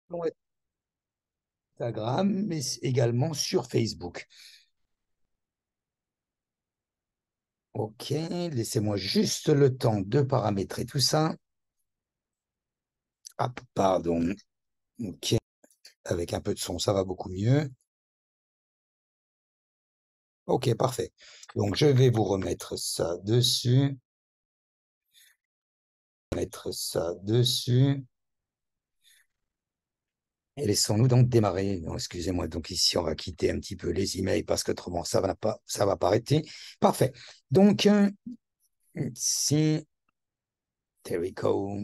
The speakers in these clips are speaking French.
sur Instagram, mais également sur Facebook. OK, laissez-moi juste le temps de paramétrer tout ça. Ah, pardon. OK, avec un peu de son, ça va beaucoup mieux. OK, parfait. Donc, je vais vous remettre ça dessus. Mettre ça dessus. Et laissons-nous donc démarrer. Non, excusez-moi, donc ici, on va quitter un petit peu les emails parce qu'autrement, ça va pas arrêter. Parfait. Donc, ici, there we go.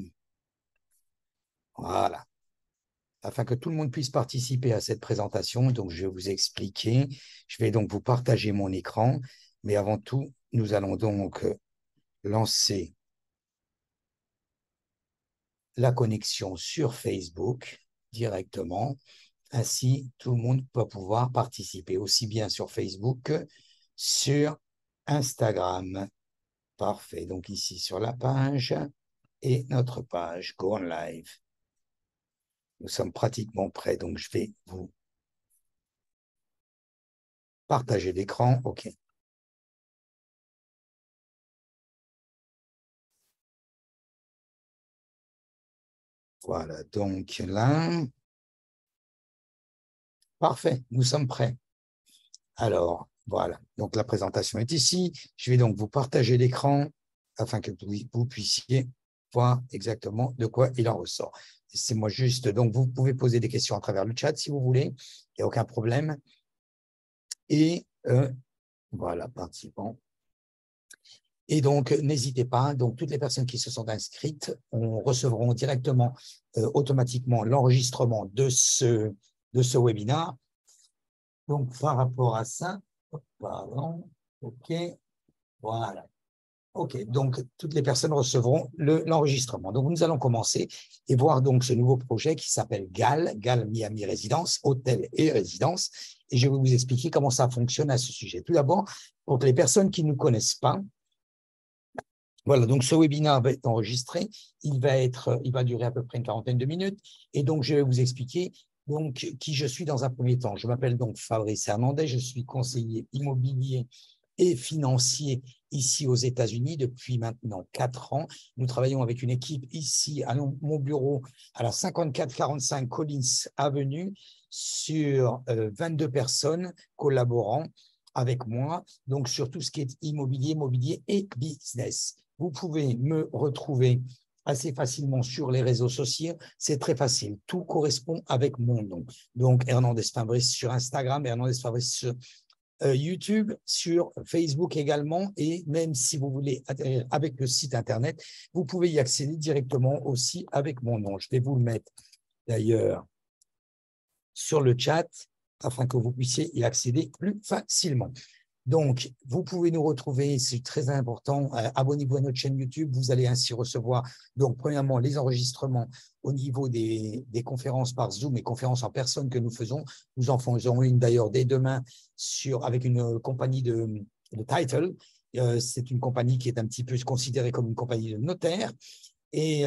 Voilà. Afin que tout le monde puisse participer à cette présentation, donc je vais vous expliquer. Je vais donc vous partager mon écran. Mais avant tout, nous allons donc lancer la connexion sur Facebook directement. Ainsi, tout le monde va pouvoir participer aussi bien sur Facebook que sur Instagram. Parfait. Donc ici sur la page et notre page Go on Live. Nous sommes pratiquement prêts. Donc je vais vous partager l'écran. OK. Voilà. Donc là, parfait. Nous sommes prêts. Alors, voilà. Donc la présentation est ici. Je vais donc vous partager l'écran afin que vous puissiez voir exactement de quoi il en ressort. C'est moi juste, donc vous pouvez poser des questions à travers le chat si vous voulez, il n'y a aucun problème. Et voilà, participants. Et donc, n'hésitez pas, donc toutes les personnes qui se sont inscrites recevront directement, automatiquement, l'enregistrement de ce webinaire. Donc, par rapport à ça, pardon, OK, voilà. OK, donc toutes les personnes recevront l'enregistrement. Donc, nous allons commencer et voir donc ce nouveau projet qui s'appelle GAL Miami Résidence, Hôtel et Résidence. Et je vais vous expliquer comment ça fonctionne à ce sujet. Tout d'abord, pour les personnes qui ne nous connaissent pas, voilà, donc ce webinaire va être enregistré. Il va durer à peu près une quarantaine de minutes. Et donc, je vais vous expliquer donc, qui je suis dans un premier temps. Je m'appelle donc Fabrice Hernandez, je suis conseiller immobilier et financier ici aux États-Unis depuis maintenant 4 ans. Nous travaillons avec une équipe ici à mon bureau à la 5445 Collins Avenue sur 22 personnes collaborant avec moi, donc sur tout ce qui est immobilier, mobilier et business. Vous pouvez me retrouver assez facilement sur les réseaux sociaux. C'est très facile. Tout correspond avec mon nom. Donc, Hernandez Fabrice sur Instagram, Hernandez Fabrice sur YouTube, sur Facebook également. Et même si vous voulez atterrir avec le site Internet, vous pouvez y accéder directement aussi avec mon nom. Je vais vous le mettre d'ailleurs sur le chat afin que vous puissiez y accéder plus facilement. Donc, vous pouvez nous retrouver, c'est très important, abonnez-vous à notre chaîne YouTube, vous allez ainsi recevoir, donc, premièrement, les enregistrements au niveau des conférences par Zoom et conférences en personne que nous faisons. Nous en faisons une d'ailleurs dès demain avec une compagnie de Title. C'est une compagnie qui est un petit peu considérée comme une compagnie de notaire et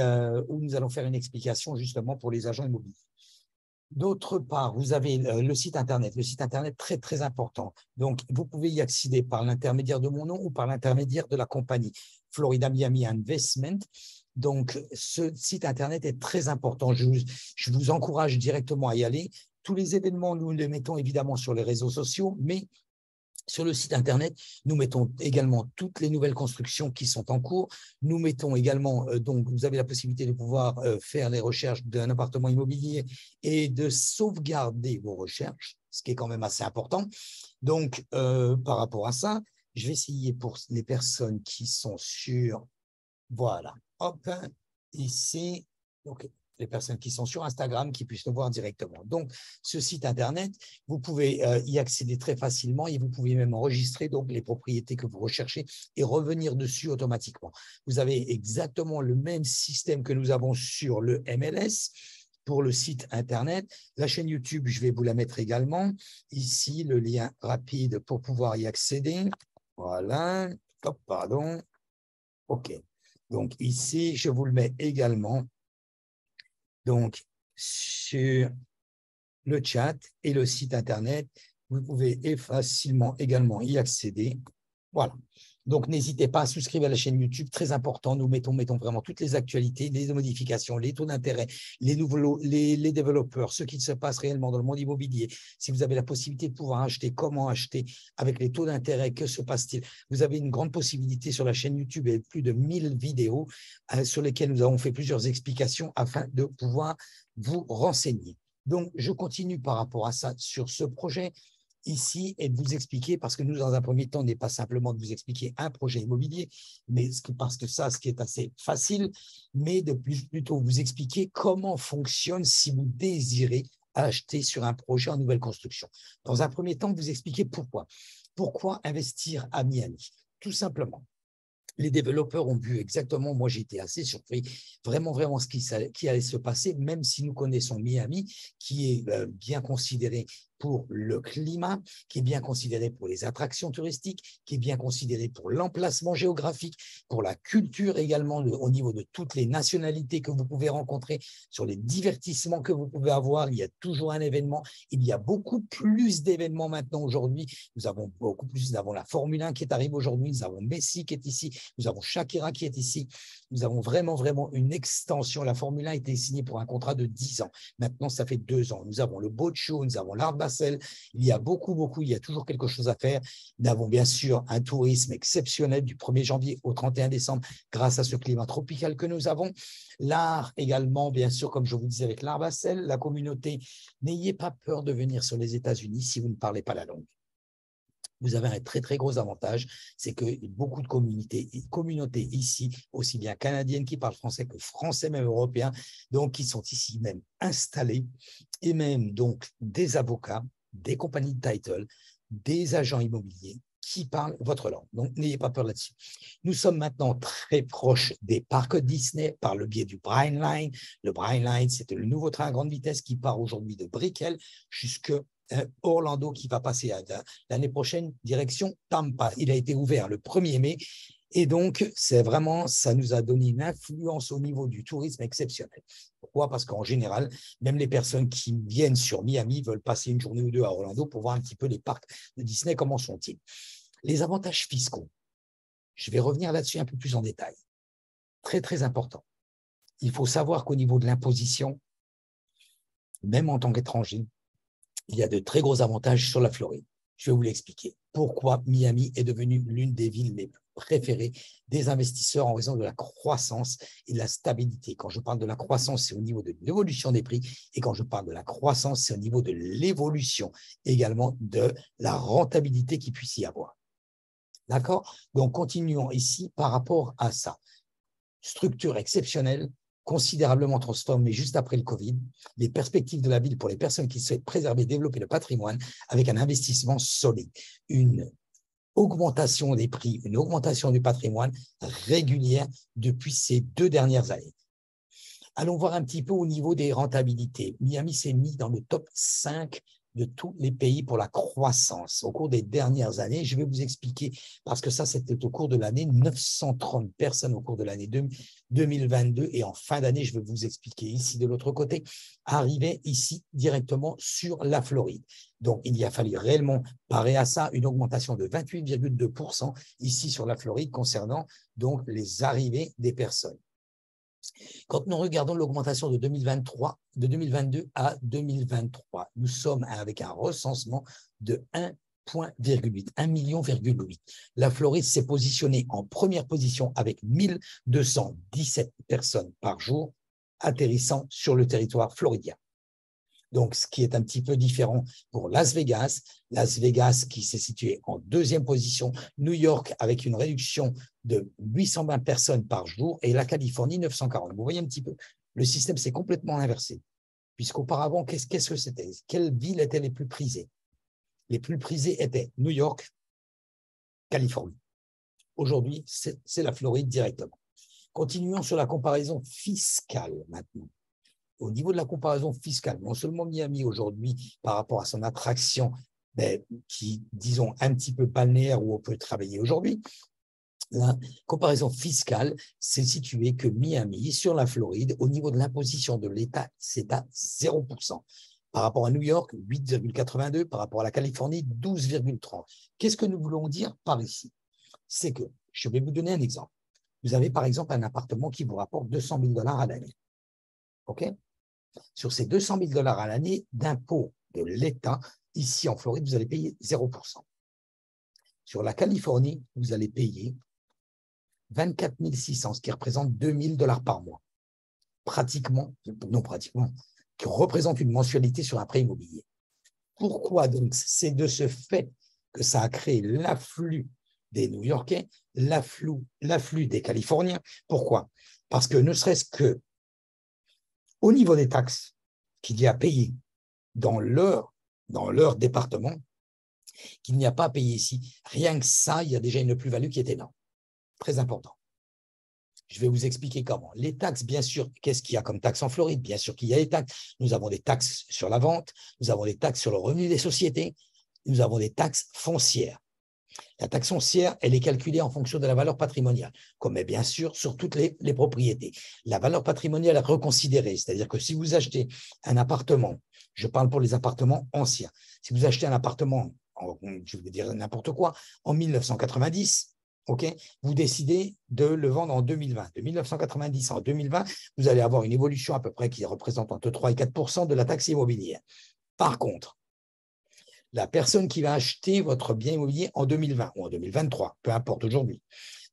où nous allons faire une explication justement pour les agents immobiliers. D'autre part, vous avez le site Internet. Le site Internet, très, très important. Donc, vous pouvez y accéder par l'intermédiaire de mon nom ou par l'intermédiaire de la compagnie Florida Miami Investment. Donc, ce site Internet est très important. Je vous encourage directement à y aller. Tous les événements, nous les mettons évidemment sur les réseaux sociaux, mais sur le site Internet, nous mettons également toutes les nouvelles constructions qui sont en cours. Nous mettons également, donc vous avez la possibilité de pouvoir faire les recherches d'un appartement immobilier et de sauvegarder vos recherches, ce qui est quand même assez important. Donc, par rapport à ça, je vais essayer pour les personnes qui sont sur, voilà, hop, ici, donc les personnes qui sont sur Instagram qui puissent le voir directement. Donc, ce site Internet, vous pouvez y accéder très facilement et vous pouvez même enregistrer donc, les propriétés que vous recherchez et revenir dessus automatiquement. Vous avez exactement le même système que nous avons sur le MLS pour le site Internet. La chaîne YouTube, je vais vous la mettre également. Ici, le lien rapide pour pouvoir y accéder. Voilà. Hop, pardon. OK. Donc, ici, je vous le mets également. Donc, sur le chat et le site internet. Vous pouvez facilement également y accéder. Voilà. Donc, n'hésitez pas à souscrire à la chaîne YouTube. Très important, nous mettons vraiment toutes les actualités, les modifications, les taux d'intérêt, les développeurs, ce qui se passe réellement dans le monde immobilier. Si vous avez la possibilité de pouvoir acheter, comment acheter, avec les taux d'intérêt, que se passe-t-il? Vous avez une grande possibilité sur la chaîne YouTube et plus de 1000 vidéos sur lesquelles nous avons fait plusieurs explications afin de pouvoir vous renseigner. Donc, je continue par rapport à ça sur ce projet ici et de vous expliquer, parce que nous, dans un premier temps, n'est pas simplement de vous expliquer un projet immobilier, mais parce que ça, ce qui est assez facile, mais de plutôt vous expliquer comment fonctionne si vous désirez acheter sur un projet en nouvelle construction. Dans un premier temps, vous expliquer pourquoi. Pourquoi investir à Miami? Tout simplement. Les développeurs ont vu exactement, moi j'étais assez surpris, vraiment ce qui allait se passer, même si nous connaissons Miami, qui est bien considéré pour le climat, qui est bien considéré pour les attractions touristiques, qui est bien considéré pour l'emplacement géographique, pour la culture également, au niveau de toutes les nationalités que vous pouvez rencontrer, sur les divertissements que vous pouvez avoir. Il y a toujours un événement. Il y a beaucoup plus d'événements maintenant aujourd'hui. Nous avons beaucoup plus. Nous avons la Formule 1 qui est arrivée aujourd'hui. Nous avons Messi qui est ici. Nous avons Shakira qui est ici. Nous avons vraiment une extension. La Formule 1 a été signée pour un contrat de 10 ans. Maintenant, ça fait 2 ans. Nous avons le Boat Show, nous avons l'Art Basel. Il y a beaucoup, il y a toujours quelque chose à faire. Nous avons bien sûr un tourisme exceptionnel du 1er janvier au 31 décembre grâce à ce climat tropical que nous avons. L'art également, bien sûr, comme je vous disais avec l'Art Basel, la communauté. N'ayez pas peur de venir sur les États-Unis si vous ne parlez pas la langue. Vous avez un très gros avantage, c'est que beaucoup de communautés ici, aussi bien canadiennes qui parlent français que français, même européens, donc qui sont ici même installés, et même donc des avocats, des compagnies de title, des agents immobiliers qui parlent votre langue. Donc, n'ayez pas peur là-dessus. Nous sommes maintenant très proches des parcs Disney par le biais du Brine Line. Le Brine Line, c'est le nouveau train à grande vitesse qui part aujourd'hui de Brickell jusque Orlando, qui va passer l'année prochaine direction Tampa. Il a été ouvert le 1er mai et donc c'est vraiment, ça nous a donné une influence au niveau du tourisme exceptionnel. Pourquoi? Parce qu'en général, même les personnes qui viennent sur Miami veulent passer une journée ou deux à Orlando pour voir un petit peu les parcs de Disney, comment sont-ils. Les avantages fiscaux, je vais revenir là-dessus un peu plus en détail. Très important. Il faut savoir qu'au niveau de l'imposition, même en tant qu'étranger, il y a de très gros avantages sur la Floride. Je vais vous l'expliquer. Pourquoi Miami est devenue l'une des villes les plus préférées des investisseurs en raison de la croissance et de la stabilité. Quand je parle de la croissance, c'est au niveau de l'évolution des prix. Et quand je parle de la croissance, c'est au niveau de l'évolution également de la rentabilité qu'il puisse y avoir. D'accord? Donc, continuons ici par rapport à ça. Structure exceptionnelle, considérablement transformée juste après le Covid, les perspectives de la ville pour les personnes qui souhaitent préserver et développer le patrimoine avec un investissement solide, une augmentation des prix, une augmentation du patrimoine régulière depuis ces 2 dernières années. Allons voir un petit peu au niveau des rentabilités. Miami s'est mis dans le top 5 de tous les pays pour la croissance au cours des dernières années. Je vais vous expliquer, parce que ça, c'était au cours de l'année, 930 personnes au cours de l'année 2022. Et en fin d'année, je vais vous expliquer ici de l'autre côté, arriver ici directement sur la Floride. Donc, il y a fallu réellement parer à ça une augmentation de 28,2% ici sur la Floride concernant donc les arrivées des personnes. Quand nous regardons l'augmentation de 2022 à 2023, nous sommes avec un recensement de 1,8 million. La Floride s'est positionnée en première position avec 1217 personnes par jour atterrissant sur le territoire floridien. Donc, ce qui est un petit peu différent pour Las Vegas. Las Vegas qui s'est situé en 2e position, New York avec une réduction de 820 personnes par jour et la Californie 940. Vous voyez un petit peu, le système s'est complètement inversé. Puisqu'auparavant, qu'est-ce que c'était? Quelles villes étaient les plus prisées? Les plus prisées étaient New York, Californie. Aujourd'hui, c'est la Floride directement. Continuons sur la comparaison fiscale maintenant. Au niveau de la comparaison fiscale, non seulement Miami aujourd'hui, par rapport à son attraction, qui, disons, un petit peu balnéaire où on peut travailler aujourd'hui, la comparaison fiscale, c'est situé que Miami, sur la Floride, au niveau de l'imposition de l'État, c'est à 0%. Par rapport à New York, 8,82, par rapport à la Californie, 12,30. Qu'est-ce que nous voulons dire par ici? C'est que, je vais vous donner un exemple. Vous avez par exemple un appartement qui vous rapporte 200 000 $ à l'année. OK? Sur ces 200 000 $ à l'année d'impôts de l'État, ici en Floride, vous allez payer 0%. Sur la Californie, vous allez payer 24 600, ce qui représente 2 000 $ par mois. Pratiquement, non pratiquement, qui représente une mensualité sur un prêt immobilier. Pourquoi donc? C'est de ce fait que ça a créé l'afflux des New-Yorkais, l'afflux des Californiens. Pourquoi? Parce que ne serait-ce que au niveau des taxes qu'il y a à payer dans leur département, qu'il n'y a pas à payer ici, rien que ça, il y a déjà une plus-value qui est énorme. Très important. Je vais vous expliquer comment. Les taxes, bien sûr, qu'est-ce qu'il y a comme taxes en Floride? Bien sûr qu'il y a des taxes. Nous avons des taxes sur la vente, nous avons des taxes sur le revenu des sociétés, nous avons des taxes foncières. La taxe foncière, elle est calculée en fonction de la valeur patrimoniale, comme est bien sûr sur toutes les propriétés. La valeur patrimoniale est reconsidérée, c'est-à-dire que si vous achetez un appartement, je parle pour les appartements anciens, si vous achetez un appartement, je vais dire n'importe quoi, en 1990, okay, vous décidez de le vendre en 2020. De 1990 en 2020, vous allez avoir une évolution à peu près qui représente entre 3 et 4% de la taxe immobilière. Par contre, la personne qui va acheter votre bien immobilier en 2020 ou en 2023, peu importe aujourd'hui,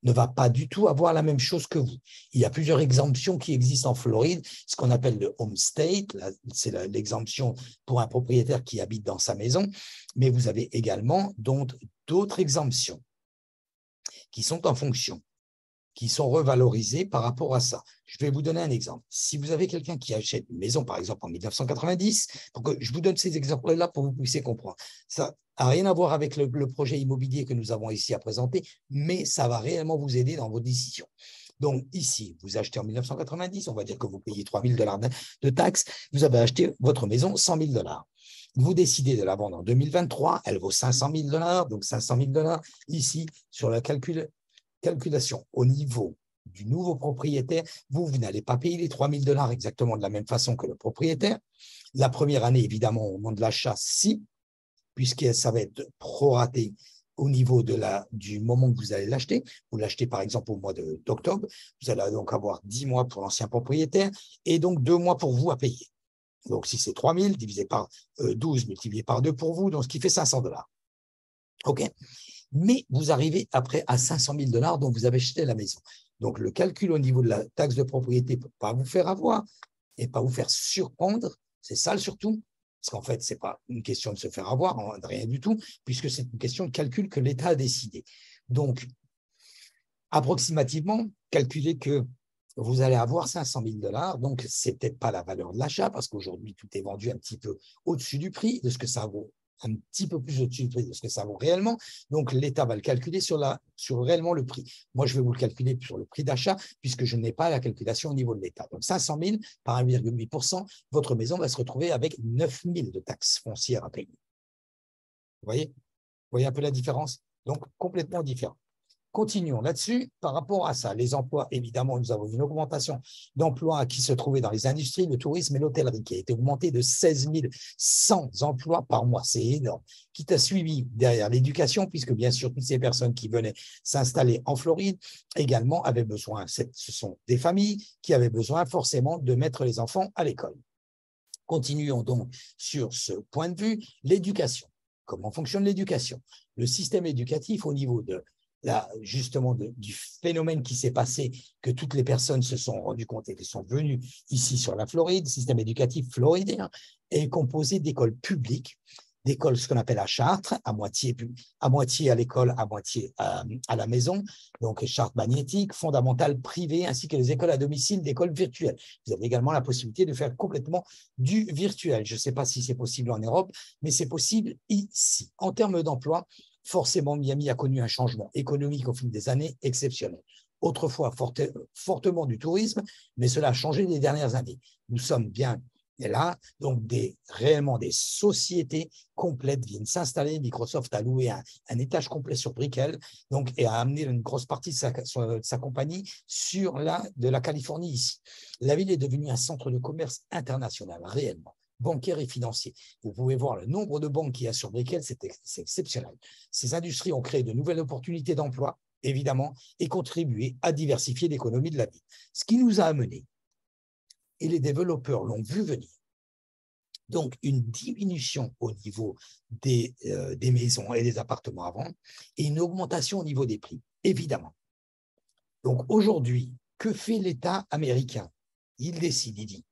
ne va pas du tout avoir la même chose que vous. Il y a plusieurs exemptions qui existent en Floride, ce qu'on appelle le home state, c'est l'exemption pour un propriétaire qui habite dans sa maison, mais vous avez également d'autres exemptions qui sont en fonction, qui sont revalorisées par rapport à ça. Je vais vous donner un exemple. Si vous avez quelqu'un qui achète une maison, par exemple, en 1990, pour que je vous donne ces exemples-là pour que vous puissiez comprendre. Ça n'a rien à voir avec le projet immobilier que nous avons ici à présenter, mais ça va réellement vous aider dans vos décisions. Donc ici, vous achetez en 1990, on va dire que vous payez 3 000 $ de taxes, vous avez acheté votre maison 100 000 $. Vous décidez de la vendre en 2023, elle vaut 500 000 $, donc 500 000 $ ici sur la calculation au niveau du nouveau propriétaire, vous n'allez pas payer les 3 000 $ exactement de la même façon que le propriétaire. La première année, évidemment, au moment de l'achat, si, puisque ça va être proraté au niveau du moment que vous allez l'acheter. Vous l'achetez par exemple au mois d'octobre, vous allez donc avoir 10 mois pour l'ancien propriétaire et donc 2 mois pour vous à payer. Donc si c'est 3 000 divisé par 12 multiplié par 2 pour vous, donc ce qui fait 500 $. OK? Mais vous arrivez après à 500 000 $ dont vous avez acheté la maison. Donc, le calcul au niveau de la taxe de propriété ne peut pas vous faire avoir et pas vous faire surprendre. C'est ça surtout. Parce qu'en fait, ce n'est pas une question de se faire avoir, rien du tout, puisque c'est une question de calcul que l'État a décidé. Donc, approximativement, calculez que vous allez avoir 500 000 $. Donc, ce n'est peut-être pas la valeur de l'achat, parce qu'aujourd'hui, tout est vendu un petit peu au-dessus du prix de ce que ça vaut, un petit peu plus au-dessus du prix de ce que ça vaut réellement. Donc, l'État va le calculer sur réellement le prix. Moi, je vais vous le calculer sur le prix d'achat, puisque je n'ai pas la calculation au niveau de l'État. Donc, 500 000 par 1,8%, votre maison va se retrouver avec 9 000 de taxes foncières à payer. Vous voyez un peu la différence? Donc, complètement différent. Continuons là-dessus. Par rapport à ça, les emplois, évidemment, nous avons une augmentation d'emplois qui se trouvait dans les industries, le tourisme et l'hôtellerie, qui a été augmentée de 16 100 emplois par mois. C'est énorme. Qui t'a suivi derrière l'éducation, puisque bien sûr, toutes ces personnes qui venaient s'installer en Floride également avaient besoin, ce sont des familles qui avaient besoin forcément de mettre les enfants à l'école. Continuons donc sur ce point de vue, l'éducation. Comment fonctionne l'éducation? Le système éducatif au niveau justement du phénomène qui s'est passé, que toutes les personnes se sont rendues compte et qui sont venues ici sur la Floride, le système éducatif floridien est composé d'écoles publiques, d'écoles, ce qu'on appelle à Chartres, à moitié à l'école, à moitié à la maison, donc Chartres magnétique, fondamentale privée, ainsi que les écoles à domicile, d'écoles virtuelles. Vous avez également la possibilité de faire complètement du virtuel. Je ne sais pas si c'est possible en Europe, mais c'est possible ici. En termes d'emploi, forcément, Miami a connu un changement économique au fil des années exceptionnel. Autrefois, fortement du tourisme, mais cela a changé les dernières années. Nous sommes bien Et là, donc, réellement des sociétés complètes viennent s'installer. Microsoft a loué un étage complet sur Brickell donc, et a amené une grosse partie de sa compagnie de la Californie ici. La ville est devenue un centre de commerce international, réellement, bancaire et financier. Vous pouvez voir le nombre de banques qu'il y a sur Brickell, c'est exceptionnel. Ces industries ont créé de nouvelles opportunités d'emploi, évidemment, et contribué à diversifier l'économie de la ville. Ce qui nous a amené, et les développeurs l'ont vu venir, donc une diminution au niveau des maisons et des appartements à vendre et une augmentation au niveau des prix, évidemment. Donc aujourd'hui, que fait l'État américain? Il décide, il dit,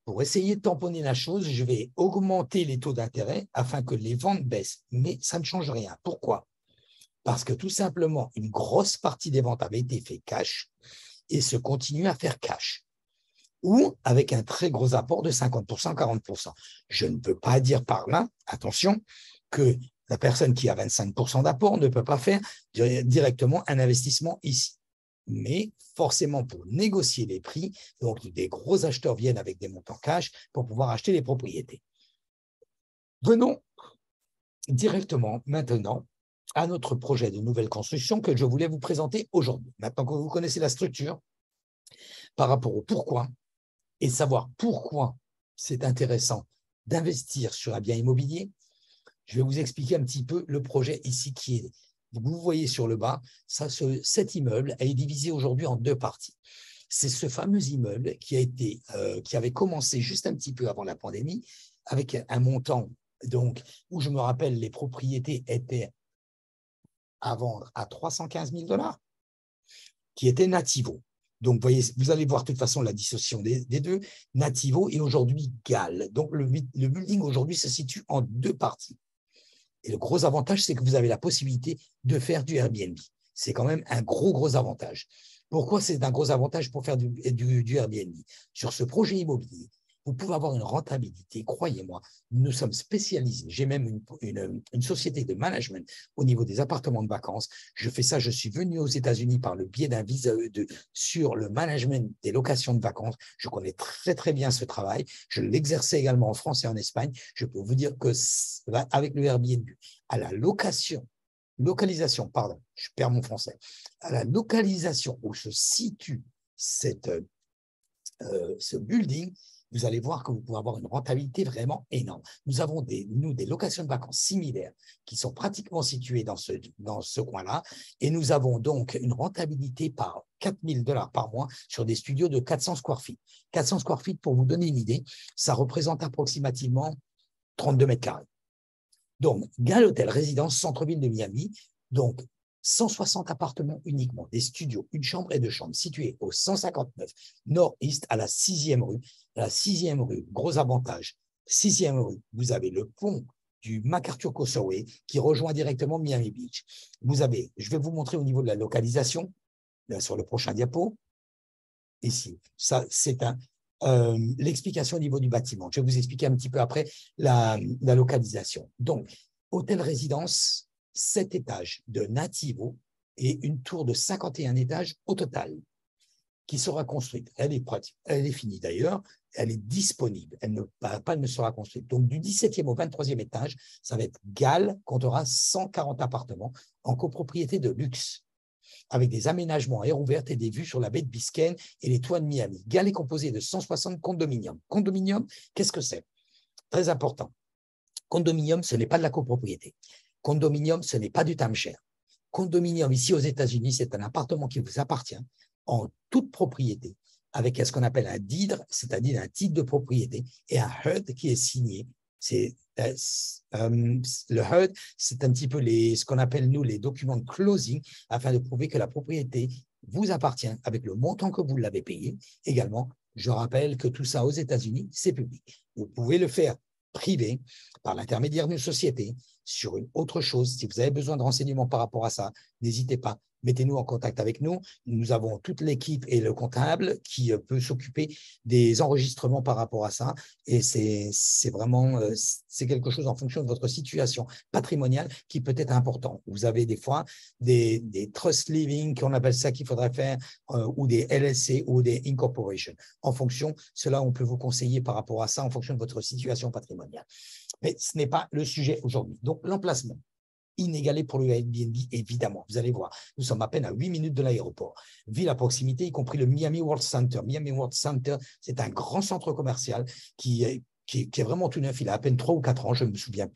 pour essayer de tamponner la chose, je vais augmenter les taux d'intérêt afin que les ventes baissent. Mais ça ne change rien. Pourquoi? Parce que tout simplement, une grosse partie des ventes avait été faite cash et se continue à faire cash, ou avec un très gros apport de 50%, 40%. Je ne peux pas dire par là, attention, que la personne qui a 25% d'apport ne peut pas faire directement un investissement ici. Mais forcément, pour négocier les prix, donc des gros acheteurs viennent avec des montants cash pour pouvoir acheter les propriétés. Venons directement maintenant à notre projet de nouvelle construction que je voulais vous présenter aujourd'hui. Maintenant que vous connaissez la structure, par rapport au pourquoi, et savoir pourquoi c'est intéressant d'investir sur un bien immobilier, je vais vous expliquer un petit peu le projet ici qui est. Vous voyez sur le bas, cet immeuble est divisé aujourd'hui en deux parties. C'est ce fameux immeuble qui avait commencé juste un petit peu avant la pandémie, avec un montant donc, où je me rappelle les propriétés étaient à vendre à 315 000 $, qui était Nativo. Donc, vous allez voir de toute façon la dissociation des deux, Nativo et aujourd'hui GAL. Donc, le building aujourd'hui se situe en deux parties. Et le gros avantage, c'est que vous avez la possibilité de faire du Airbnb. C'est quand même un gros avantage. Pourquoi c'est un gros avantage pour faire du Airbnb? Sur ce projet immobilier, vous pouvez avoir une rentabilité, croyez-moi, nous sommes spécialisés. J'ai même une société de management au niveau des appartements de vacances. Je fais ça, je suis venu aux États-Unis par le biais d'un visa E2 sur le management des locations de vacances. Je connais très bien ce travail. Je l'exerçais également en France et en Espagne. Je peux vous dire que avec le Airbnb, à la localisation, pardon, je perds mon français, à la localisation où se situe ce building, vous allez voir que vous pouvez avoir une rentabilité vraiment énorme. Nous avons des locations de vacances similaires qui sont pratiquement situées dans ce coin-là, et nous avons donc une rentabilité par 4 000 $ par mois sur des studios de 400 square feet. 400 square feet, pour vous donner une idée, ça représente approximativement 32 mètres carrés. Donc, GAL Hôtel Résidence, centre-ville de Miami, donc 160 appartements uniquement, des studios, une chambre et deux chambres, situés au 159 Nord-Est à la 6e rue. La 6e rue, gros avantage, 6e rue, vous avez le pont du MacArthur Causeway qui rejoint directement Miami Beach. Vous avez, je vais vous montrer au niveau de la localisation, là, sur le prochain diapo, ici. Ça, c'est l'explication au niveau du bâtiment. Je vais vous expliquer un petit peu après la localisation. Donc, hôtel résidence, 7 étages de Nativo et une tour de 51 étages au total qui sera construite. Elle est pratique, elle est finie d'ailleurs, elle est disponible, elle ne sera construite. Donc, du 17e au 23e étage, ça va être GAL, comptera 140 appartements en copropriété de luxe, avec des aménagements à air ouverte et des vues sur la baie de Biscayne et les toits de Miami. GAL est composé de 160 condominiums. Condominium, qu'est-ce que c'est? Très important. Condominium, ce n'est pas de la copropriété. Condominium, ce n'est pas du timeshare. Condominium, ici aux États-Unis, c'est un appartement qui vous appartient en toute propriété, avec ce qu'on appelle un deed, c'est-à-dire un titre de propriété, et un HUD qui est signé. Le HUD, c'est un petit peu ce qu'on appelle, nous, les documents de closing, afin de prouver que la propriété vous appartient avec le montant que vous l'avez payé. Également, je rappelle que tout ça aux États-Unis, c'est public. Vous pouvez le faire privé par l'intermédiaire d'une société sur une autre chose. Si vous avez besoin de renseignements par rapport à ça, n'hésitez pas mettez-nous en contact avec nous. Nous avons toute l'équipe et le comptable qui peut s'occuper des enregistrements par rapport à ça. Et c'est vraiment c'est quelque chose en fonction de votre situation patrimoniale qui peut être important. Vous avez des fois des trust living, qu'on appelle ça, qu'il faudrait faire, ou des LLC ou des incorporation. En fonction, cela, on peut vous conseiller par rapport à ça en fonction de votre situation patrimoniale. Mais ce n'est pas le sujet aujourd'hui. Donc, l'emplacement inégalé pour le Airbnb, évidemment. Vous allez voir, nous sommes à peine à 8 minutes de l'aéroport. Ville à proximité, y compris le Miami World Center. Miami World Center, c'est un grand centre commercial qui est vraiment tout neuf. Il a à peine 3 ou 4 ans, je ne me souviens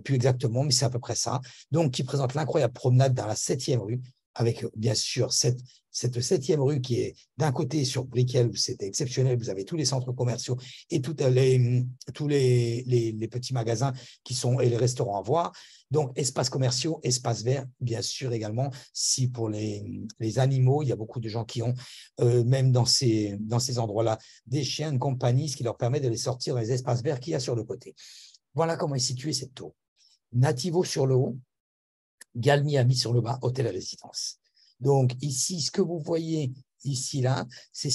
plus exactement, mais c'est à peu près ça. Donc, qui présente l'incroyable promenade dans la 7e rue, avec bien sûr cette 7e rue qui est d'un côté sur Brickell, où c'est exceptionnel, vous avez tous les centres commerciaux et tous les petits magasins qui sont, et les restaurants à voir. Donc, espaces commerciaux, espaces verts, bien sûr également. Si pour les animaux, il y a beaucoup de gens qui ont, même dans ces endroits-là, des chiens de compagnie, ce qui leur permet de les sortir dans les espaces verts qu'il y a sur le côté. Voilà comment est située cette tour. Nativo sur le haut, Gal Miami sur le bas, hôtel et résidence. Donc, ici, ce que vous voyez ici, là, ce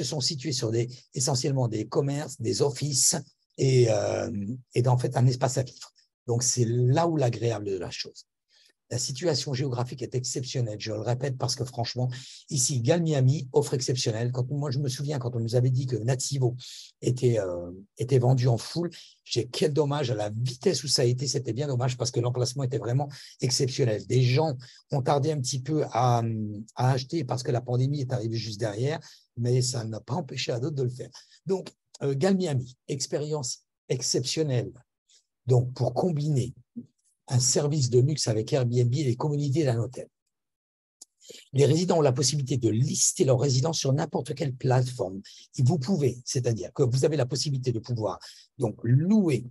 sont situés sur essentiellement des commerces, des offices et en fait, un espace à vivre. Donc, c'est là où l'agréable de la chose. La situation géographique est exceptionnelle, je le répète, parce que franchement, ici, Gal Miami, offre exceptionnelle. Moi, je me souviens, quand on nous avait dit que Nativo était vendu en full, j'ai quel dommage à la vitesse où ça a été, c'était bien dommage parce que l'emplacement était vraiment exceptionnel. Des gens ont tardé un petit peu à acheter parce que la pandémie est arrivée juste derrière, mais ça n'a pas empêché à d'autres de le faire. Donc, Gal Miami, expérience exceptionnelle. Donc, pour combiner un service de luxe avec Airbnb et les communautés d'un hôtel. Les résidents ont la possibilité de lister leur résidence sur n'importe quelle plateforme. Et vous pouvez, c'est-à-dire que vous avez la possibilité de pouvoir donc louer,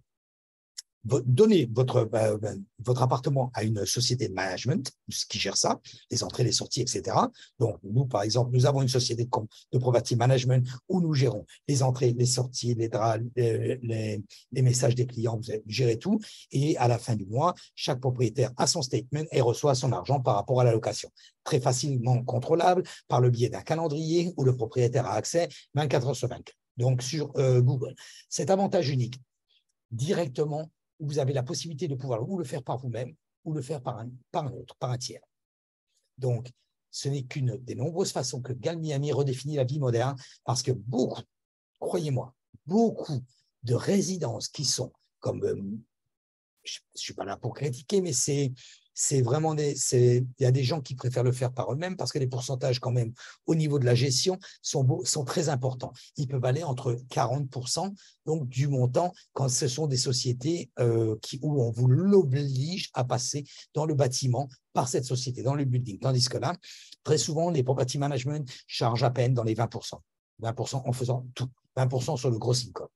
donner votre appartement à une société de management qui gère ça, les entrées, les sorties, etc. Donc, nous, par exemple, nous avons une société de property management où nous gérons les entrées, les sorties, les draps, les messages des clients, vous gérez tout. Et à la fin du mois, chaque propriétaire a son statement et reçoit son argent par rapport à la location. Très facilement contrôlable par le biais d'un calendrier où le propriétaire a accès 24 heures sur 24. Donc, sur Google. Cet avantage unique, directement, vous avez la possibilité de pouvoir ou le faire par vous-même ou le faire par un autre, par un tiers. Donc, ce n'est qu'une des nombreuses façons que Gal Miami redéfinit la vie moderne parce que beaucoup, croyez-moi, beaucoup de résidences qui sont comme, je ne suis pas là pour critiquer, mais c'est vraiment il y a des gens qui préfèrent le faire par eux-mêmes parce que les pourcentages quand même au niveau de la gestion sont très importants. Ils peuvent aller entre 40% donc du montant quand ce sont des sociétés où on vous l'oblige à passer dans le bâtiment par cette société, dans le building. Tandis que là, très souvent, les property management chargent à peine dans les 20%. 20% en faisant tout. 20% sur le gros income.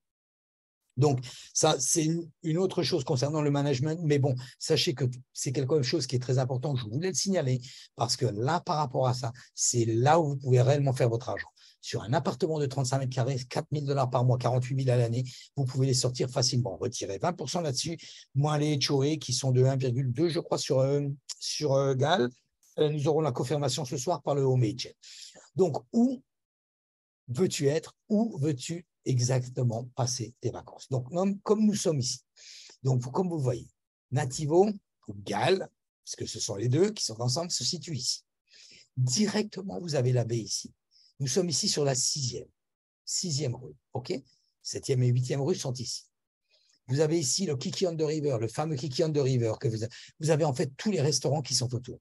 Donc, ça, c'est une autre chose concernant le management. Mais bon, sachez que c'est quelque chose qui est très important. Je voulais le signaler parce que là, par rapport à ça, c'est là où vous pouvez réellement faire votre argent. Sur un appartement de 35 mètres carrés, 4 000 $ par mois, 48 000 à l'année, vous pouvez les sortir facilement. Retirez 20% là-dessus, moins les HOA qui sont de 1,2, je crois, sur Gal. Nous aurons la confirmation ce soir par le Home Agent. Donc, où veux-tu être? Où veux-tu exactement passer tes vacances? Donc, comme nous sommes ici, donc comme vous voyez, Nativo ou Gal, parce que ce sont les deux qui sont ensemble, se situent ici. Directement, vous avez la baie ici. Nous sommes ici sur la 6e rue, ok? 7e et 8e rue sont ici. Vous avez ici le Kiki on the River, le fameux Kiki on the River, que vous avez en fait tous les restaurants qui sont autour.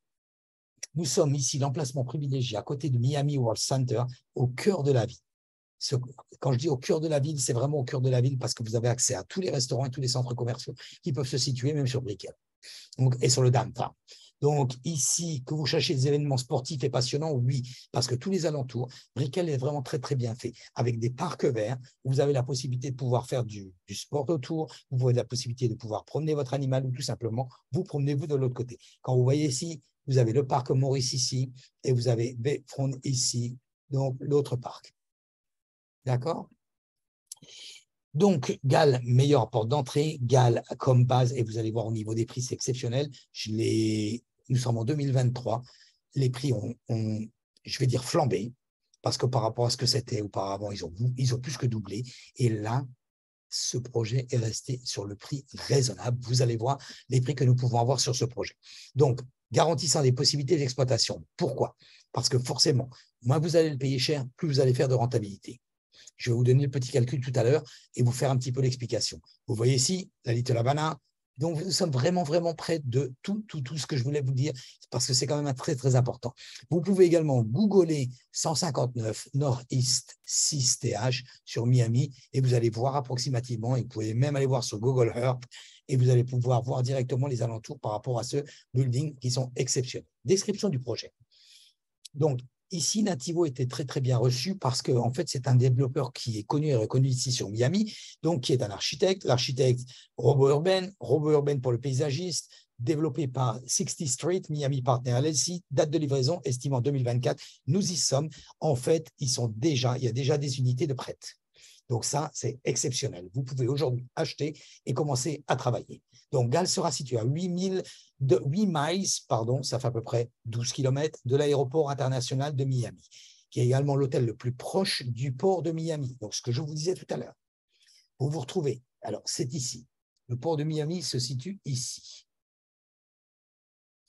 Nous sommes ici, l'emplacement privilégié à côté de Miami World Center, au cœur de la ville. Quand je dis au cœur de la ville, c'est vraiment au cœur de la ville parce que vous avez accès à tous les restaurants et tous les centres commerciaux qui peuvent se situer même sur Brickell et sur le downtown. Donc ici, que vous cherchez des événements sportifs et passionnants, oui, parce que tous les alentours, Brickell est vraiment très, très bien fait, avec des parcs verts, où vous avez la possibilité de pouvoir faire du sport autour, vous avez la possibilité de pouvoir promener votre animal ou tout simplement, vous promenez-vous de l'autre côté. Quand vous voyez ici, vous avez le parc Maurice ici et vous avez Bayfront ici, donc l'autre parc. D'accord? Donc, Gal, meilleure porte d'entrée, Gal comme base, et vous allez voir au niveau des prix, c'est exceptionnel. Nous sommes en 2023. les prix ont, je vais dire, flambé, parce que par rapport à ce que c'était auparavant, ils ont plus que doublé. Et là, ce projet est resté sur le prix raisonnable. Vous allez voir les prix que nous pouvons avoir sur ce projet. Donc, garantissant des possibilités d'exploitation. Pourquoi? Parce que forcément, moins vous allez le payer cher, plus vous allez faire de rentabilité. Je vais vous donner le petit calcul tout à l'heure et vous faire un petit peu l'explication. Vous voyez ici, la Little Havana. Donc, nous sommes vraiment, vraiment près de tout ce que je voulais vous dire, parce que c'est quand même très, très important. Vous pouvez également googler 159 Northeast 6TH sur Miami et vous allez voir approximativement, et vous pouvez même aller voir sur Google Earth et vous allez pouvoir voir directement les alentours par rapport à ce building qui sont exceptionnels. Description du projet. Donc, ici, Nativo était très, très bien reçu parce que, en fait, c'est un développeur qui est connu et reconnu ici sur Miami, donc qui est un architecte. L'architecte Robo Urban pour le paysagiste, développé par 60th Street, Miami Partner LLC, date de livraison estimée en 2024. Nous y sommes. En fait, il y a déjà des unités de prêtes. Donc ça, c'est exceptionnel. Vous pouvez aujourd'hui acheter et commencer à travailler. Donc, Gale sera situé à 8 miles, ça fait à peu près 12 km de l'aéroport international de Miami, qui est également l'hôtel le plus proche du port de Miami. Donc, ce que je vous disais tout à l'heure, vous vous retrouvez. Alors, c'est ici. Le port de Miami se situe ici.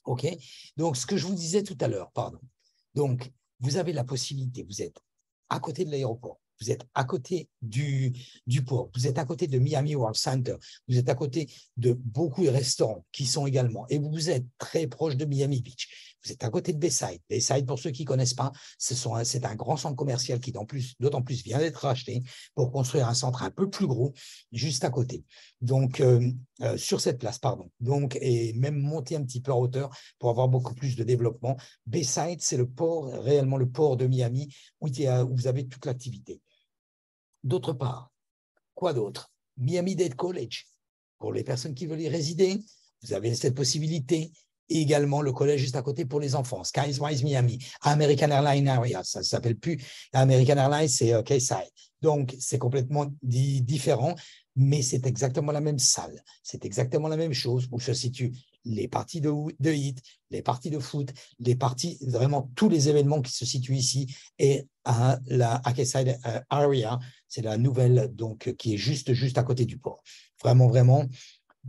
OK? Donc, ce que je vous disais tout à l'heure, pardon. Donc, vous avez la possibilité, vous êtes à côté de l'aéroport. Vous êtes à côté du port, vous êtes à côté de Miami World Center, vous êtes à côté de beaucoup de restaurants qui sont également, et vous êtes très proche de Miami Beach. Vous êtes à côté de Bayside. Bayside, pour ceux qui ne connaissent pas, c'est un grand centre commercial qui, d'autant plus, vient d'être racheté pour construire un centre un peu plus gros juste à côté. Donc, sur cette place, pardon. Donc, et même monter un petit peu en hauteur pour avoir beaucoup plus de développement. Bayside, c'est le port, réellement le port de Miami, où vous avez toute l'activité. D'autre part, quoi d'autre? Miami-Dade College. Pour les personnes qui veulent y résider, vous avez cette possibilité. Et également le collège juste à côté pour les enfants. Skywise Miami, American Airlines Area, ça ne s'appelle plus American Airlines, c'est Quayside. Donc, c'est complètement différent, mais c'est exactement la même salle. C'est exactement la même chose où se situent les parties de hit, les parties de foot, les parties, vraiment tous les événements qui se situent ici et à Quayside Area, c'est la nouvelle donc qui est juste à côté du port. Vraiment, vraiment,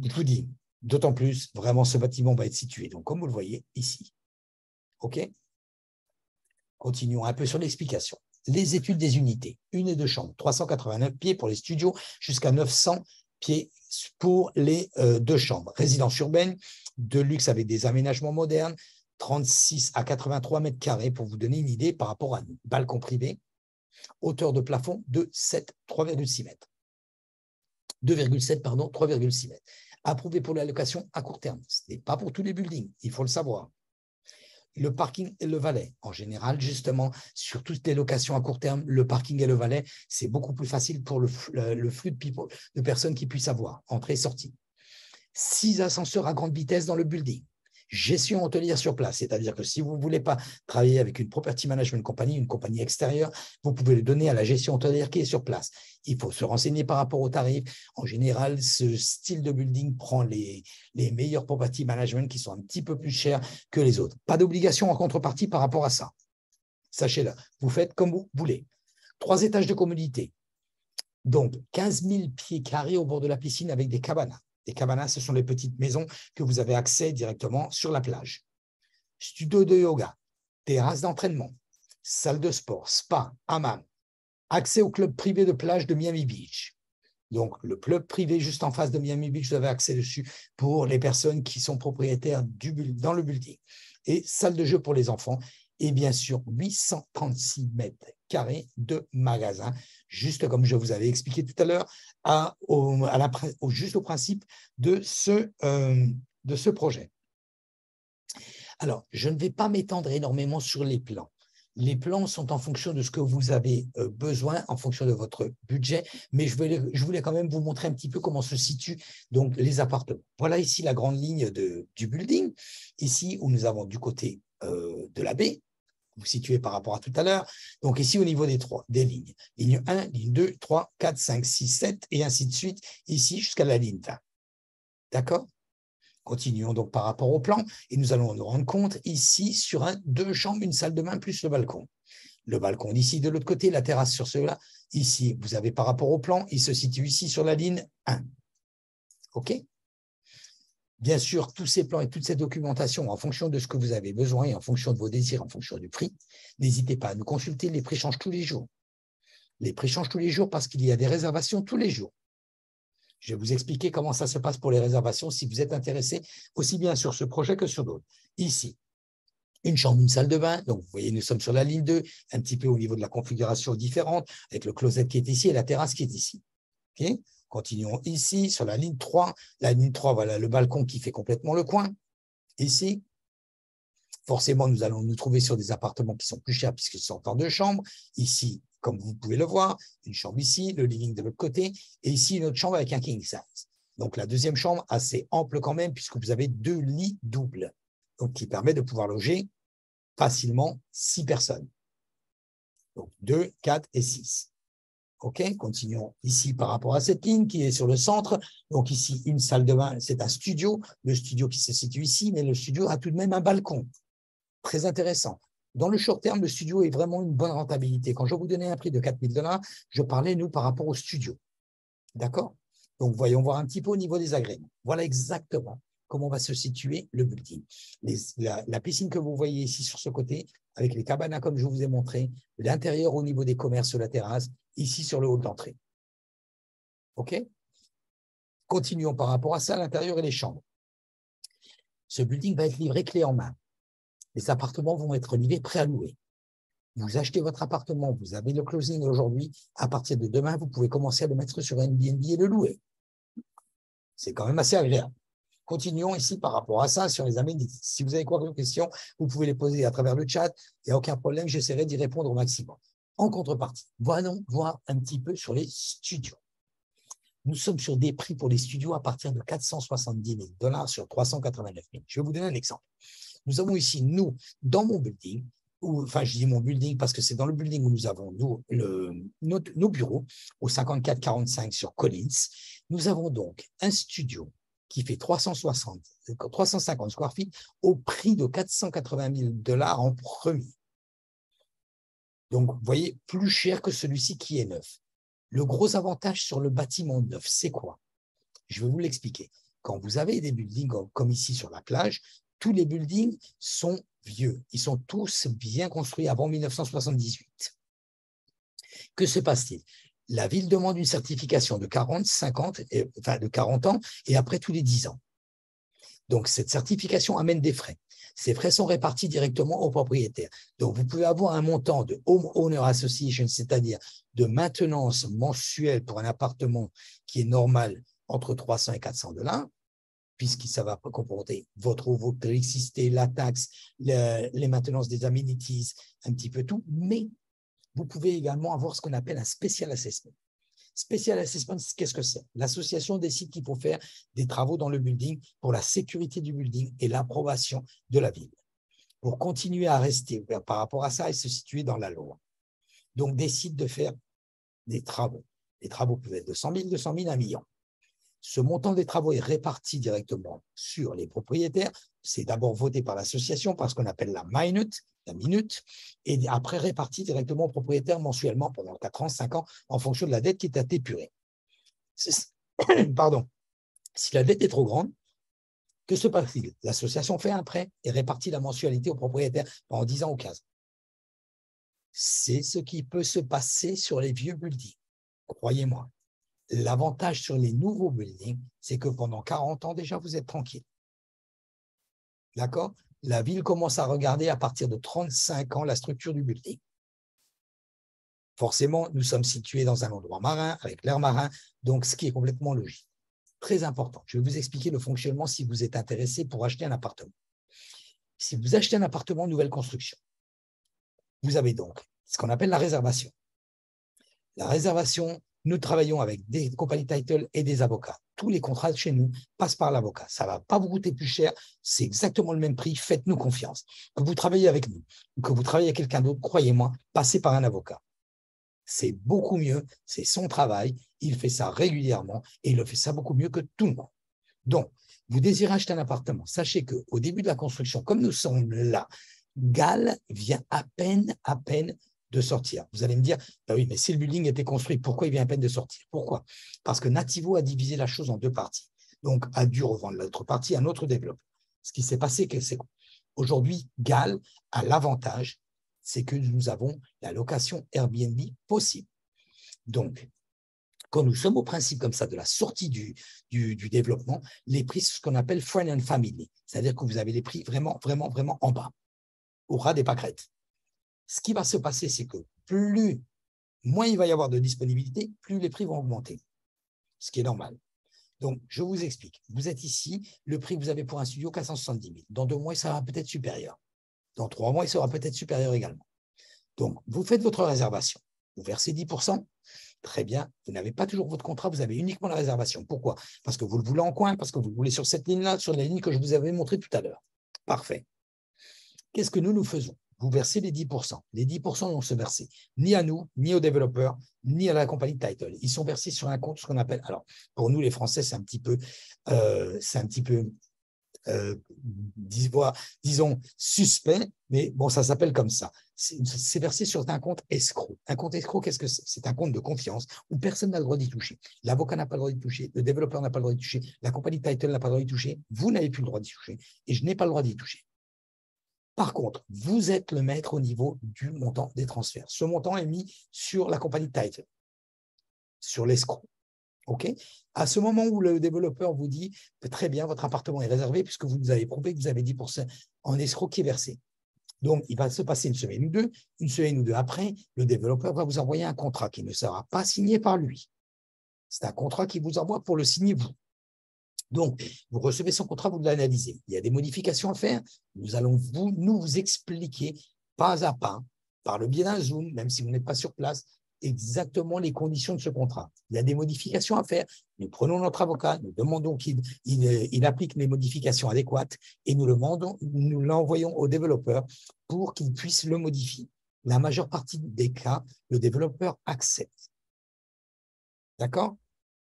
je vous dis, d'autant plus, vraiment, ce bâtiment va être situé. Donc, comme vous le voyez ici. OK? Continuons un peu sur l'explication. Les études des unités. Une et deux chambres, 389 pieds pour les studios, jusqu'à 900 pieds pour les deux chambres. Résidence urbaine, de luxe avec des aménagements modernes, 36 à 83 mètres carrés pour vous donner une idée par rapport à un balcon privé. Hauteur de plafond de 3,6 mètres. 2,7, pardon, 3,6 mètres. Approuvé pour la location à court terme. Ce n'est pas pour tous les buildings, il faut le savoir. Le parking et le valet. En général, justement, sur toutes les locations à court terme, le parking et le valet, c'est beaucoup plus facile pour le flux de personnes qui puissent avoir, entrée et sortie. 6 ascenseurs à grande vitesse dans le building. Gestion hôtelière sur place, c'est-à-dire que si vous ne voulez pas travailler avec une property management company, une compagnie extérieure, vous pouvez le donner à la gestion hôtelière qui est sur place. Il faut se renseigner par rapport aux tarifs. En général, ce style de building prend les meilleurs property management qui sont un petit peu plus chers que les autres. Pas d'obligation en contrepartie par rapport à ça. Sachez-le, vous faites comme vous voulez. 3 étages de commodité. Donc, 15 000 pieds carrés au bord de la piscine avec des cabanas. Les cabanas, ce sont les petites maisons que vous avez accès directement sur la plage. Studio de yoga, terrasse d'entraînement, salle de sport, spa, hammam, accès au club privé de plage de Miami Beach. Donc, le club privé juste en face de Miami Beach, vous avez accès dessus pour les personnes qui sont propriétaires dans le building. Et salle de jeu pour les enfants. Et bien sûr, 836 mètres carrés de magasins, juste comme je vous avais expliqué tout à l'heure, juste au principe de ce projet. Alors, je ne vais pas m'étendre énormément sur les plans. Les plans sont en fonction de ce que vous avez besoin, en fonction de votre budget, mais je voulais quand même vous montrer un petit peu comment se situent donc, les appartements. Voilà ici la grande ligne du building, ici où nous avons du côté de la baie, vous situez par rapport à tout à l'heure. Donc ici, au niveau des lignes. Ligne 1, ligne 2, 3, 4, 5, 6, 7, et ainsi de suite, ici jusqu'à la ligne 20. D'accord? Continuons donc par rapport au plan et nous allons nous rendre compte ici sur un 2 chambres, une salle de bain plus le balcon. Le balcon d'ici de l'autre côté, la terrasse sur cela. Ici, vous avez par rapport au plan, il se situe ici sur la ligne 1. OK? Bien sûr, tous ces plans et toute cette documentation, en fonction de ce que vous avez besoin et en fonction de vos désirs, en fonction du prix, n'hésitez pas à nous consulter. Les prix changent tous les jours. Les prix changent tous les jours parce qu'il y a des réservations tous les jours. Je vais vous expliquer comment ça se passe pour les réservations si vous êtes intéressé aussi bien sur ce projet que sur d'autres. Ici, une chambre, une salle de bain. Donc, vous voyez, nous sommes sur la ligne 2, un petit peu au niveau de la configuration différente, avec le closet qui est ici et la terrasse qui est ici. Okay? Continuons ici, sur la ligne 3. La ligne 3, voilà le balcon qui fait complètement le coin. Ici, forcément, nous allons nous trouver sur des appartements qui sont plus chers puisqu'ils sont en 2 chambres. Ici, comme vous pouvez le voir, une chambre ici, le living de l'autre côté, et ici, une autre chambre avec un king size. Donc, la deuxième chambre, assez ample quand même, puisque vous avez 2 lits doubles, donc qui permet de pouvoir loger facilement 6 personnes. Donc, 2, 4 et 6. OK, continuons ici par rapport à cette ligne qui est sur le centre. Donc, ici, une salle de bain, c'est un studio. Le studio qui se situe ici, mais le studio a tout de même un balcon. Très intéressant. Dans le short terme, le studio est vraiment une bonne rentabilité. Quand je vous donnais un prix de 4 000 $, je parlais, nous, par rapport au studio. D'accord? Donc, voyons voir un petit peu au niveau des agréments. Voilà exactement comment va se situer le building. La piscine que vous voyez ici sur ce côté, avec les cabanas comme je vous ai montré, l'intérieur au niveau des commerces sur la terrasse, ici sur le hall d'entrée. OK? Continuons par rapport à ça, l'intérieur et les chambres. Ce building va être livré clé en main. Les appartements vont être livrés prêts à louer. Vous achetez votre appartement, vous avez le closing aujourd'hui. À partir de demain, vous pouvez commencer à le mettre sur Airbnb et le louer. C'est quand même assez agréable. Continuons ici par rapport à ça sur les aménités. Si vous avez quoi que questions, vous pouvez les poser à travers le chat. Il n'y a aucun problème, j'essaierai d'y répondre au maximum. En contrepartie, voyons voir un petit peu sur les studios. Nous sommes sur des prix pour les studios à partir de 470 000 $ sur 389 000. Je vais vous donner un exemple. Nous avons ici, nous, dans mon building, enfin, je dis mon building parce que c'est dans le building où nous avons nos bureaux, au 5445 sur Collins. Nous avons donc un studio qui fait 350 square feet au prix de 480 000 $ en premier. Donc, vous voyez, plus cher que celui-ci qui est neuf. Le gros avantage sur le bâtiment neuf, c'est quoi? Je vais vous l'expliquer. Quand vous avez des buildings comme ici sur la plage, tous les buildings sont vieux. Ils sont tous bien construits avant 1978. Que se passe-t-il? La ville demande une certification de 40, 50, enfin de 40 ans et après tous les 10 ans. Donc, cette certification amène des frais. Ces frais sont répartis directement au propriétaire. Donc, vous pouvez avoir un montant de Homeowner Association, c'est-à-dire de maintenance mensuelle pour un appartement qui est normal entre 300 et 400 $, puisque ça va comporter votre électricité, la taxe, les maintenances des amenities, un petit peu tout. Mais vous pouvez également avoir ce qu'on appelle un special assessment. Special assessment, qu'est-ce que c'est? L'association décide qu'il faut faire des travaux dans le building pour la sécurité du building et l'approbation de la ville. Pour continuer à rester par rapport à ça et se situer dans la loi. Donc, décide de faire des travaux. Les travaux peuvent être de 100 000, 200 000, 1 million. Ce montant des travaux est réparti directement sur les propriétaires. C'est d'abord voté par l'association par ce qu'on appelle la minute, et après réparti directement aux propriétaires mensuellement pendant 4 ans, 5 ans, en fonction de la dette qui est à épurer. Pardon. Si la dette est trop grande, que se passe-t-il? L'association fait un prêt et répartit la mensualité aux propriétaires pendant 10 ans ou 15 ans. C'est ce qui peut se passer sur les vieux buildings. Croyez-moi. L'avantage sur les nouveaux buildings, c'est que pendant 40 ans déjà, vous êtes tranquille. D'accord? La ville commence à regarder à partir de 35 ans la structure du building. Forcément, nous sommes situés dans un endroit marin, avec l'air marin, donc ce qui est complètement logique. Très important. Je vais vous expliquer le fonctionnement si vous êtes intéressé pour acheter un appartement. Si vous achetez un appartement nouvelle construction, vous avez donc ce qu'on appelle la réservation. La réservation, nous travaillons avec des compagnies title et des avocats. Tous les contrats chez nous passent par l'avocat. Ça ne va pas vous coûter plus cher, c'est exactement le même prix, faites-nous confiance. Que vous travaillez avec nous, que vous travaillez avec quelqu'un d'autre, croyez-moi, passez par un avocat. C'est beaucoup mieux, c'est son travail, il fait ça régulièrement et il le fait ça beaucoup mieux que tout le monde. Donc, vous désirez acheter un appartement. Sachez qu'au début de la construction, comme nous sommes là, GAL vient à peine de sortir. Vous allez me dire, bah oui, mais si le building était construit, pourquoi il vient à peine de sortir? Pourquoi? Parce que Nativo a divisé la chose en deux parties. Donc, a dû revendre l'autre partie à un autre développeur. Ce qui s'est passé, c'est qu'aujourd'hui, GAL a l'avantage, c'est que nous avons la location Airbnb possible. Donc, quand nous sommes au principe comme ça de la sortie du développement, les prix, c'est ce qu'on appelle friend and family, c'est-à-dire que vous avez les prix vraiment en bas, au ras des pâquerettes. Ce qui va se passer, c'est que moins il va y avoir de disponibilité, plus les prix vont augmenter, ce qui est normal. Donc, je vous explique. Vous êtes ici, le prix que vous avez pour un studio, 470 000. Dans 2 mois, il sera peut-être supérieur. Dans 3 mois, il sera peut-être supérieur également. Donc, vous faites votre réservation. Vous versez 10%. Très bien. Vous n'avez pas toujours votre contrat, vous avez uniquement la réservation. Pourquoi? Parce que vous le voulez en coin, parce que vous le voulez sur cette ligne-là, sur la ligne que je vous avais montrée tout à l'heure. Parfait. Qu'est-ce que nous faisons? Vous versez les 10%. Les 10% n'ont se versé ni à nous, ni aux développeurs, ni à la compagnie de title. Ils sont versés sur un compte, ce qu'on appelle… Alors, pour nous, les Français, c'est un petit peu disons, suspect, mais bon, ça s'appelle comme ça. C'est versé sur un compte escroc. Un compte escroc, qu'est-ce que c'est? C'est un compte de confiance où personne n'a le droit d'y toucher. L'avocat n'a pas le droit d'y toucher, le développeur n'a pas le droit d'y toucher, la compagnie de title n'a pas le droit d'y toucher, vous n'avez plus le droit d'y toucher et je n'ai pas le droit d'y toucher. Par contre, vous êtes le maître au niveau du montant des transferts. Ce montant est mis sur la compagnie de title, sur l'escroc. Okay. À ce moment où le développeur vous dit très bien, votre appartement est réservé puisque vous nous avez prouvé que vous avez 10% en escroc qui est versé. Donc, il va se passer une semaine ou deux après, le développeur va vous envoyer un contrat qui ne sera pas signé par lui. C'est un contrat qu'il vous envoie pour le signer vous. Donc, vous recevez son contrat, vous l'analysez. Il y a des modifications à faire. Nous allons vous expliquer pas à pas, par le biais d'un Zoom, même si vous n'êtes pas sur place, exactement les conditions de ce contrat. Il y a des modifications à faire. Nous prenons notre avocat, nous demandons qu'il applique les modifications adéquates et nous l'envoyons au développeur pour qu'il puisse le modifier. La majeure partie des cas, le développeur accepte. D'accord?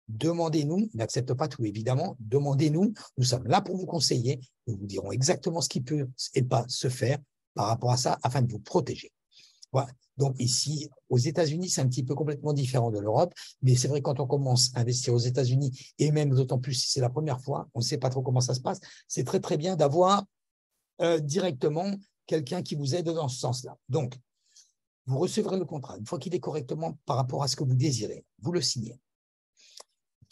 Demandez-nous, il n'accepte pas tout évidemment, demandez-nous, nous sommes là pour vous conseiller, nous vous dirons exactement ce qui peut et pas se faire par rapport à ça afin de vous protéger. Voilà. Donc ici, aux États-Unis, c'est un petit peu complètement différent de l'Europe, mais c'est vrai quand on commence à investir aux États-Unis, et même d'autant plus si c'est la première fois, on ne sait pas trop comment ça se passe, c'est très très bien d'avoir directement quelqu'un qui vous aide dans ce sens-là. Donc, vous recevrez le contrat. Une fois qu'il est correctement par rapport à ce que vous désirez, vous le signez.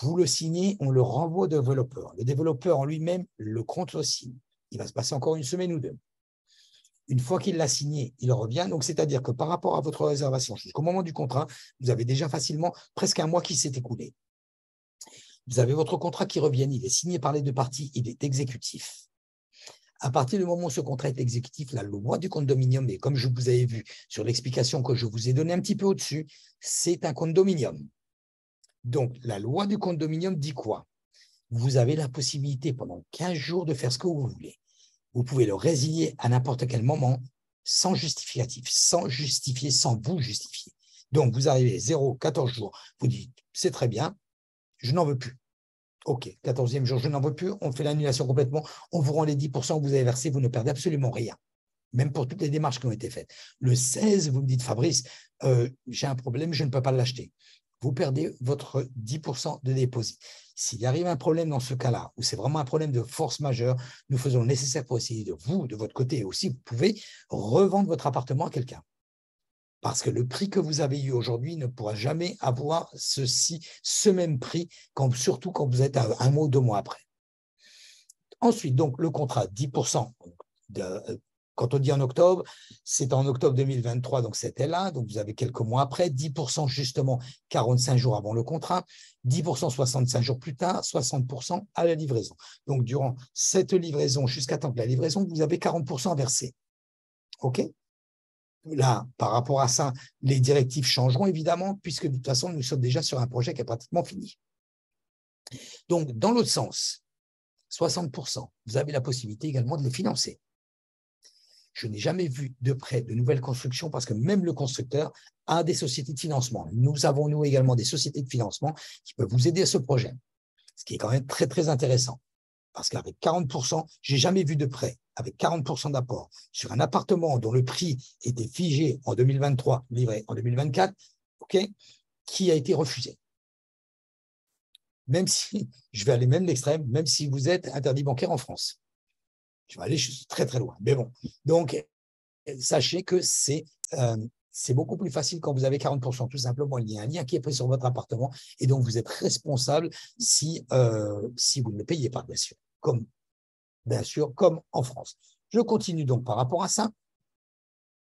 Vous le signez, on le renvoie au développeur. Le développeur en lui-même le contresigne. Il va se passer encore une semaine ou deux. Une fois qu'il l'a signé, il revient. Donc, c'est-à-dire que par rapport à votre réservation, jusqu'au moment du contrat, vous avez déjà facilement presque un mois qui s'est écoulé. Vous avez votre contrat qui revient, il est signé par les deux parties, il est exécutif. À partir du moment où ce contrat est exécutif, la loi du condominium, et comme je vous avais vu sur l'explication que je vous ai donnée un petit peu au-dessus, c'est un condominium. Donc, la loi du condominium dit quoi? Vous avez la possibilité pendant 15 jours de faire ce que vous voulez. Vous pouvez le résilier à n'importe quel moment sans justificatif, sans justifier, sans vous justifier. Donc, vous arrivez 14 jours, vous dites, c'est très bien, je n'en veux plus. OK, 14e jour, je n'en veux plus, on fait l'annulation complètement, on vous rend les 10% que vous avez versés, vous ne perdez absolument rien, même pour toutes les démarches qui ont été faites. Le 16, vous me dites, Fabrice, j'ai un problème, je ne peux pas l'acheter. Vous perdez votre 10% de dépôt. S'il arrive un problème dans ce cas-là, où c'est vraiment un problème de force majeure, nous faisons le nécessaire pour essayer de vous, de votre côté aussi, vous pouvez revendre votre appartement à quelqu'un. Parce que le prix que vous avez eu aujourd'hui ne pourra jamais avoir ce même prix, surtout quand vous êtes à 1 mois ou 2 mois après. Ensuite, donc, le contrat 10%, quand on dit en octobre, c'est en octobre 2023, donc c'était là, donc vous avez quelques mois après, 10% justement 45 jours avant le contrat, 10% 65 jours plus tard, 60% à la livraison. Donc, durant cette livraison, jusqu'à temps que la livraison, vous avez 40% versé. OK? Là, par rapport à ça, les directives changeront évidemment, puisque de toute façon, nous sommes déjà sur un projet qui est pratiquement fini. Donc, dans l'autre sens, 60%, vous avez la possibilité également de les financer. Je n'ai jamais vu de près de nouvelles constructions parce que même le constructeur a des sociétés de financement. Nous avons, nous également, des sociétés de financement qui peuvent vous aider à ce projet, ce qui est quand même très, très intéressant. Parce qu'avec 40%, je n'ai jamais vu de prêt avec 40% d'apport sur un appartement dont le prix était figé en 2023, livré en 2024, okay, qui a été refusé. Même si, je vais aller même l'extrême, même si vous êtes interdit bancaire en France. Je vais aller très, très loin. Mais bon, donc, sachez que c'est beaucoup plus facile quand vous avez 40%. Tout simplement, il y a un lien qui est pris sur votre appartement et donc vous êtes responsable si vous ne le payez pas, bien sûr, comme en France. Je continue donc par rapport à ça.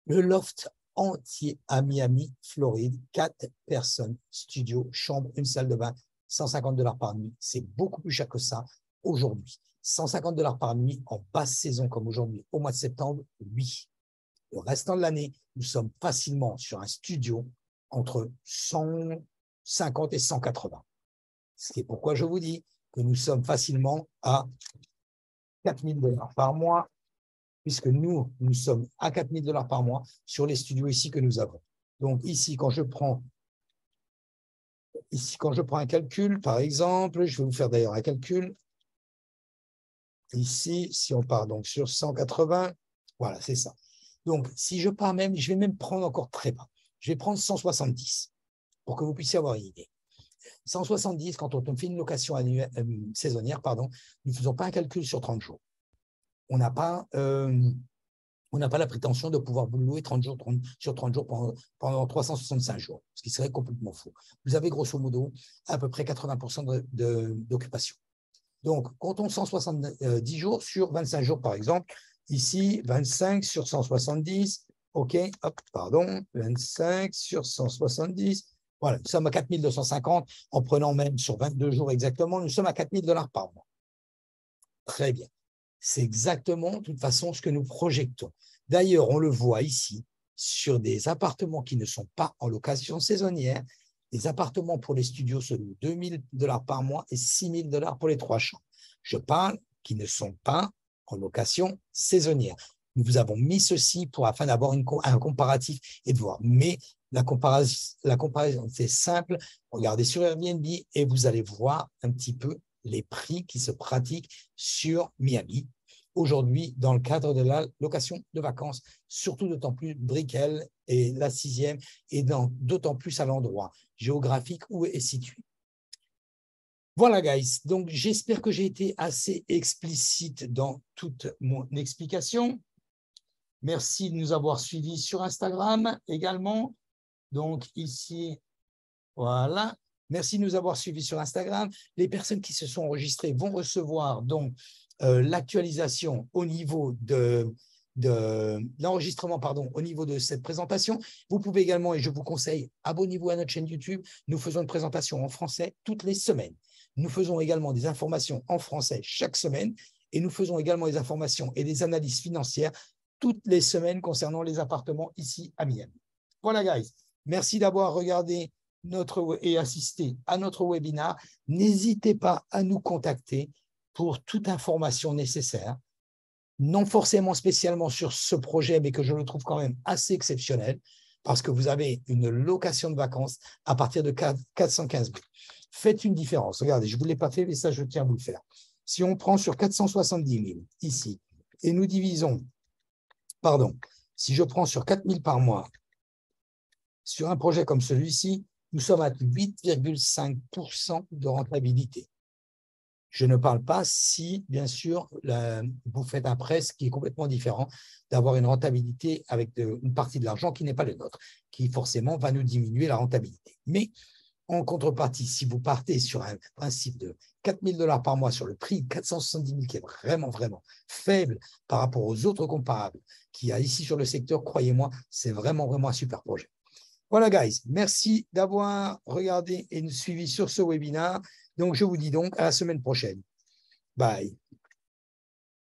Le loft entier à Miami, Floride, 4 personnes, studio, chambre, une salle de bain, $150 par nuit. C'est beaucoup plus cher que ça aujourd'hui. $150 par nuit en basse saison comme aujourd'hui, au mois de septembre, oui. Le restant de l'année, nous sommes facilement sur un studio entre 150 et 180. C'est pourquoi je vous dis que nous sommes facilement à $4 000 par mois, puisque nous sommes à $4 000 par mois sur les studios ici que nous avons. Donc ici, quand je prends un calcul, par exemple, je vais vous faire d'ailleurs un calcul. Ici, si on part donc sur 180, voilà, c'est ça. Donc, si je pars même, je vais même prendre encore très bas. Je vais prendre 170 pour que vous puissiez avoir une idée. 170, quand on fait une location saisonnière, nous ne faisons pas un calcul sur 30 jours. On n'a pas la prétention de pouvoir vous louer 30 jours pendant 365 jours, ce qui serait complètement faux. Vous avez grosso modo à peu près 80% d'occupation. Donc, comptons 170 jours sur 25 jours, par exemple. Ici, 25 sur 170. OK, hop, pardon, 25 sur 170. Voilà, nous sommes à 4250 en prenant même sur 22 jours exactement. Nous sommes à $4 000 par mois. Très bien. C'est exactement, de toute façon, ce que nous projetons. D'ailleurs, on le voit ici sur des appartements qui ne sont pas en location saisonnière. Les appartements pour les studios se louent $2 000 par mois et $6 000 pour les 3 chambres. Je parle qui ne sont pas en location saisonnière. Nous vous avons mis ceci afin d'avoir un comparatif et de voir. Mais la comparaison, c'est simple. Regardez sur Airbnb et vous allez voir un petit peu les prix qui se pratiquent sur Miami aujourd'hui dans le cadre de la location de vacances, surtout d'autant plus Brickell et la 6e, et d'autant plus à l'endroit géographique où est situé. Voilà, guys. Donc, j'espère que j'ai été assez explicite dans toute mon explication. Merci de nous avoir suivis sur Instagram également. Donc, ici, voilà. Merci de nous avoir suivis sur Instagram. Les personnes qui se sont enregistrées vont recevoir donc l'actualisation au niveau de l'enregistrement, au niveau de cette présentation. Vous pouvez également, et je vous conseille, abonnez-vous à notre chaîne YouTube. Nous faisons une présentation en français toutes les semaines. Nous faisons également des informations en français chaque semaine et nous faisons également des informations et des analyses financières toutes les semaines concernant les appartements ici à Miami. Voilà, guys. Merci d'avoir regardé et assisté à notre webinaire. N'hésitez pas à nous contacter pour toute information nécessaire, non forcément spécialement sur ce projet, mais que je le trouve quand même assez exceptionnel, parce que vous avez une location de vacances à partir de 415 000. Faites une différence. Regardez, je ne vous l'ai pas fait, mais ça, je tiens à vous le faire. Si on prend sur 470 000 ici, et nous divisons, si je prends sur 4 000 par mois, sur un projet comme celui-ci, nous sommes à 8,5% de rentabilité. Je ne parle pas si, bien sûr, vous faites un prêt, ce qui est complètement différent d'avoir une rentabilité avec une partie de l'argent qui n'est pas le nôtre, qui forcément va nous diminuer la rentabilité. Mais en contrepartie, si vous partez sur un principe de 4 000 $ par mois sur le prix de 470 000, qui est vraiment, vraiment faible par rapport aux autres comparables qu'il y a ici sur le secteur, croyez-moi, c'est vraiment, vraiment un super projet. Voilà, guys, merci d'avoir regardé et suivi sur ce webinaire. Donc, je vous dis donc à la semaine prochaine. Bye.